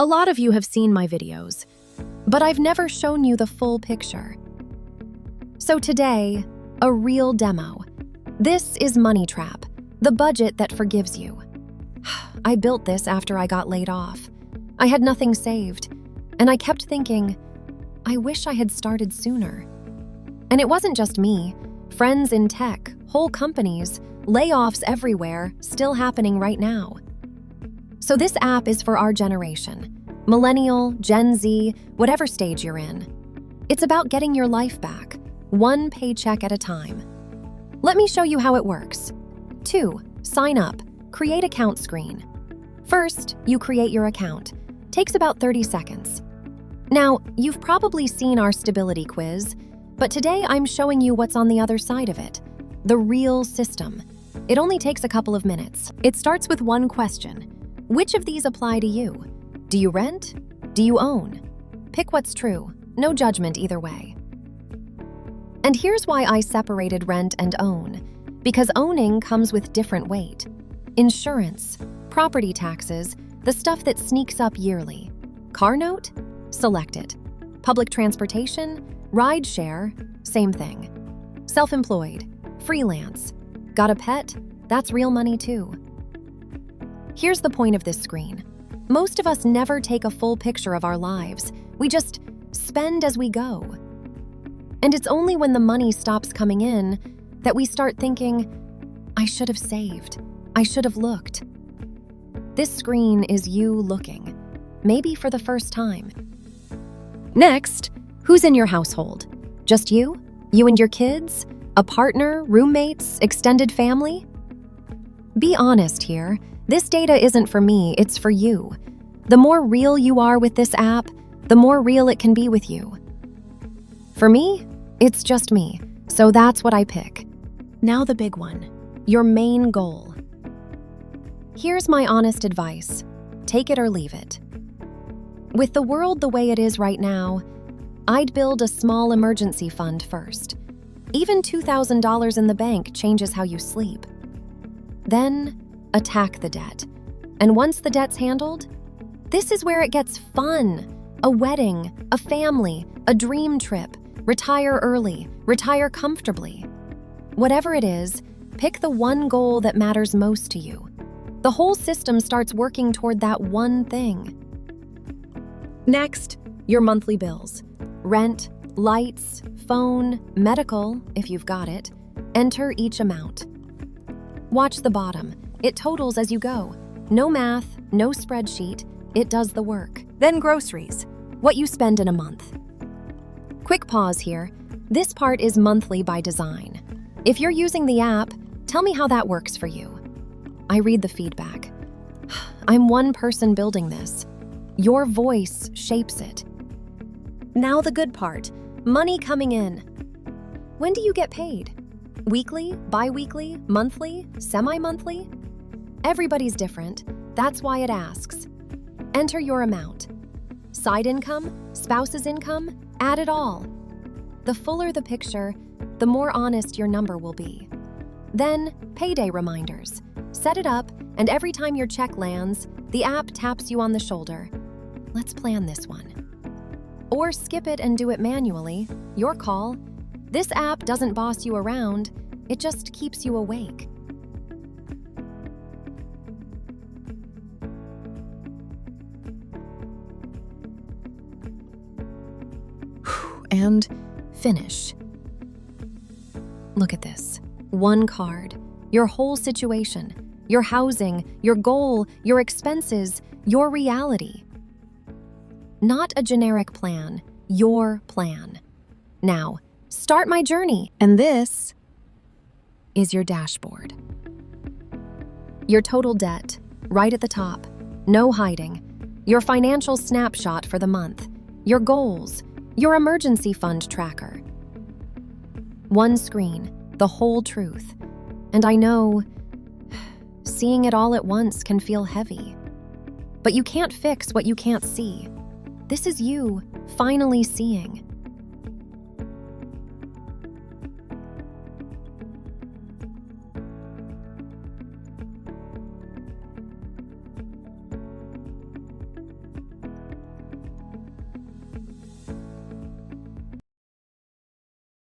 A lot of you have seen my videos, but I've never shown you the full picture. So today, a real demo. This is MoneyTrap, the budget that forgives you. I built this after I got laid off. I had nothing saved, and I kept thinking, I wish I had started sooner. And it wasn't just me. Friends in tech, whole companies, layoffs everywhere, still happening right now. So this app is for our generation, Millennial, Gen Z, whatever stage you're in. It's about getting your life back, one paycheck at a time. Let me show you how it works. 2. Sign up. Create account screen. First, you create your account. Takes about 30 seconds. Now, you've probably seen our stability quiz, but today I'm showing you what's on the other side of it, the real system. It only takes a couple of minutes. It starts with one question. Which of these apply to you? Do you rent? Do you own? Pick what's true. No judgment either way. And here's why I separated rent and own. Because owning comes with different weight. Insurance, property taxes, the stuff that sneaks up yearly. Car note? Select it. Public transportation? Ride share? Same thing. Self-employed? Freelance? Got a pet? That's real money too. Here's the point of this screen. Most of us never take a full picture of our lives. We just spend as we go. And it's only when the money stops coming in that we start thinking, I should have saved. I should have looked. This screen is you looking, maybe for the first time. Next, who's in your household? Just you? You and your kids? A partner, roommates, extended family? Be honest here. This data isn't for me, it's for you. The more real you are with this app, the more real it can be with you. For me, it's just me, so that's what I pick. Now the big one, your main goal. Here's my honest advice. Take it or leave it. With the world the way it is right now, I'd build a small emergency fund first. Even $2,000 in the bank changes how you sleep. Then, attack the debt. And once the debt's handled, this is where it gets fun. A wedding, a family, a dream trip, retire early, retire comfortably. Whatever it is, pick the one goal that matters most to you. The whole system starts working toward that one thing. Next, your monthly bills. Rent, lights, phone, medical, if you've got it. Enter each amount. Watch the bottom. It totals as you go. No math, no spreadsheet. It does the work. Then groceries. What you spend in a month. Quick pause here. This part is monthly by design. If you're using the app, tell me how that works for you. I read the feedback. I'm one person building this. Your voice shapes it. Now the good part. Money coming in. When do you get paid? Weekly, bi-weekly, monthly, semi-monthly? Everybody's different. That's why it asks. Enter your amount. Side income, spouse's income, add it all. The fuller the picture, the more honest your number will be. Then, payday reminders. Set it up, and every time your check lands, the app taps you on the shoulder. Let's plan this one. Or skip it and do it manually. Your call. This app doesn't boss you around, it just keeps you awake. And finish. Look at this. One card. Your whole situation. Your housing, your goal, your expenses, your reality. Not a generic plan, your plan. Now, start my journey. And this is your dashboard. Your total debt, right at the top. No hiding. Your financial snapshot for the month. Your goals. Your emergency fund tracker. One screen, the whole truth. And I know, seeing it all at once can feel heavy. But you can't fix what you can't see. This is you finally seeing.